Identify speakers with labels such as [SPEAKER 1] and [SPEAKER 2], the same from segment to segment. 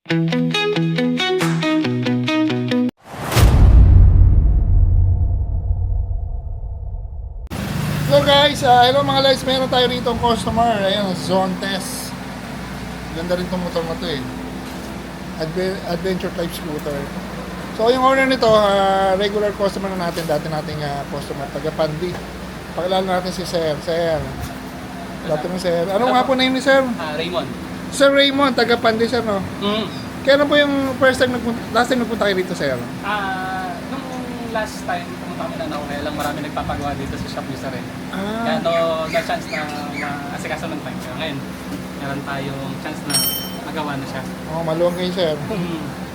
[SPEAKER 1] So guys, hello mga guys, meron tayo rito ang customer. Ayan, Zontes. Ganda rin itong motor na to eh. Adventure type scooter. So yung owner nito, regular customer na natin, dati nating customer, taga Pandi. Pakilala natin si Sir. Sir. Dati mo Sir. Ano nga po name ni Sir?
[SPEAKER 2] Raymond.
[SPEAKER 1] Sir Raymond, taga Pandi Sir, no? Kailan po yung last time nagpunta kayo rito Sir?
[SPEAKER 2] Nung last time pumunta kami na nauna lang, marami nagpapagawa dito sa shop ni Sir. Kaya na chance na maasikaso ng time. Kaya ngayon, meron tayong chance na magawa na siya.
[SPEAKER 1] Oh, maluwang kayo Sir.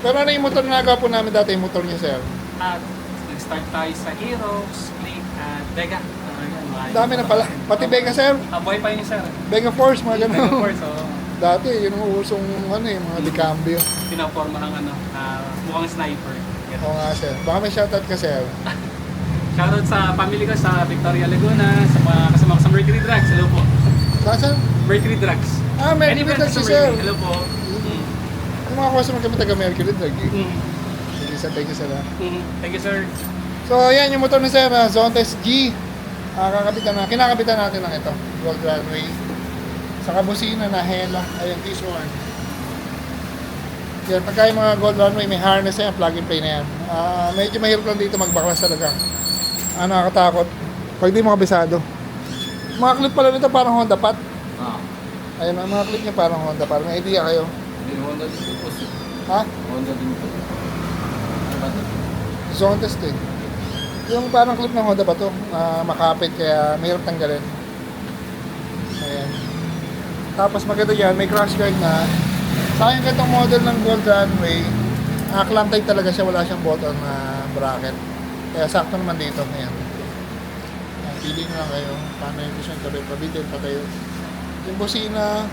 [SPEAKER 1] Pero ano yung motor na nagawa po namin dati, yung motor niya Sir?
[SPEAKER 2] Nag-start tayo sa Aerox, Click, at Vega.
[SPEAKER 1] Dami na pala. Pati Vega Sir.
[SPEAKER 2] Buhay pa yun Sir.
[SPEAKER 1] Vega Force, mga ganun.
[SPEAKER 2] Vega Force,
[SPEAKER 1] Dati, yun ang usong mga Licambio.
[SPEAKER 2] pinaporma ng mukhang sniper.
[SPEAKER 1] Oo nga Sir. Baka may shoutout ka Sir.
[SPEAKER 2] Shoutout sa family ko sa Victoria Laguna, sa mga kasama ko sa Mercury Drugs. Hello po.
[SPEAKER 1] Saan?
[SPEAKER 2] Mercury Drugs.
[SPEAKER 1] Mercury Drugs si Sir.
[SPEAKER 2] Hello po.
[SPEAKER 1] Yung mga customer kami taga Mercury Drugs. Sige Sir, thank you Sir.
[SPEAKER 2] Thank you Sir.
[SPEAKER 1] So, yan yung motor ni Sir, Zontes G. Kinakabitan natin ng ito, Gold Runway. Sa kabusina na Hella, ayun, this one. Yan, pagka yung mga Gold Runway, may harness yan, plug and play na yan. Medyo mahirap lang dito magbaklas talaga. Nakakatakot. Pag di mo kabisado. Mga clip pala nito parang Honda Pat. Ayun, ang mga clip niya parang Honda Pat. May idea kayo?
[SPEAKER 3] Hindi, Honda din po.
[SPEAKER 1] Ha?
[SPEAKER 3] Honda din po.
[SPEAKER 1] Zontes din. Yung parang clip ng Honda ba to? Makapit kaya mahirap tanggalin. Ayan. Tapos maganda yan, may crash guard na. Sa akin itong model ng Gold Runway, clamp type talaga siya, wala siyang button na bracket. Kaya sakto naman dito. Ayan. Pili nyo lang kayo. Paano yung gusto nyo tuloy? Pabitin pa kayo. Yung busina,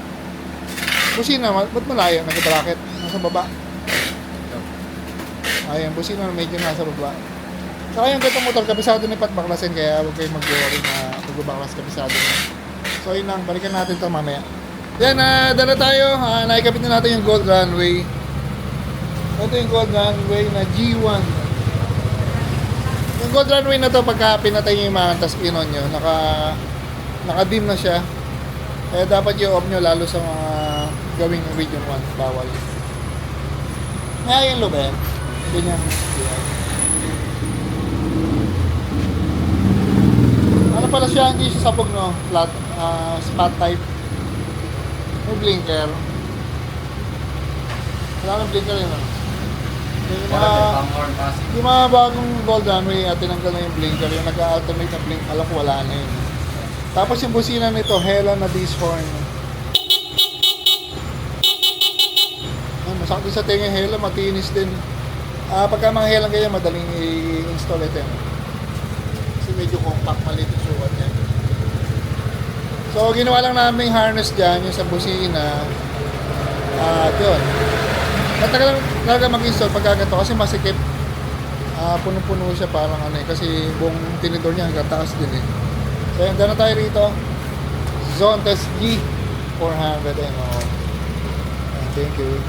[SPEAKER 1] ba't malayo? Nag-bracket. Nasa baba. Ayan, busina medyo nasa baba. Saka yung ganitong motor, kabisado ni Pat baklasin, kaya huwag kayong mag-worry na magbabaklas kabisado na. So yun lang, balikan natin ito mamaya. Yan, dala tayo, naikabit na natin yung Gold Runway. Ito yung Gold Runway na G1. Yung Gold Runway na to, pagka pinatay nyo yung mga taspinon nyo, naka-dim na siya. Kaya dapat i-off nyo lalo sa mga gawing Region 1, bawal. Kaya yung lube, ganyan. Ano pala siya, hindi siya sabog no, flat, spot type. May blinker. Wala ng blinker yun. Yung mga bagong Gold Runway, tinanggal na yung blinker, yung nag-alternate na blink, alam ko wala na yun. Tapos yung busina nito, Hella na disc horn. Masakit sa tenga Hella, matinis din. Pagka mga Hella ganyan, madaling i-install ito. Kasi medyo compact, maliit yung sukat niya. So, ginawa lang namin yung harness dyan, yung sa busina. Yun. Matagal lang talaga mag-install pagka ganito kasi masikip. Puno-puno siya parang kasi buong tinidor niya hanggang taas din eh. So, yun, na tayo rito. Zontes G 400 MO. Thank you.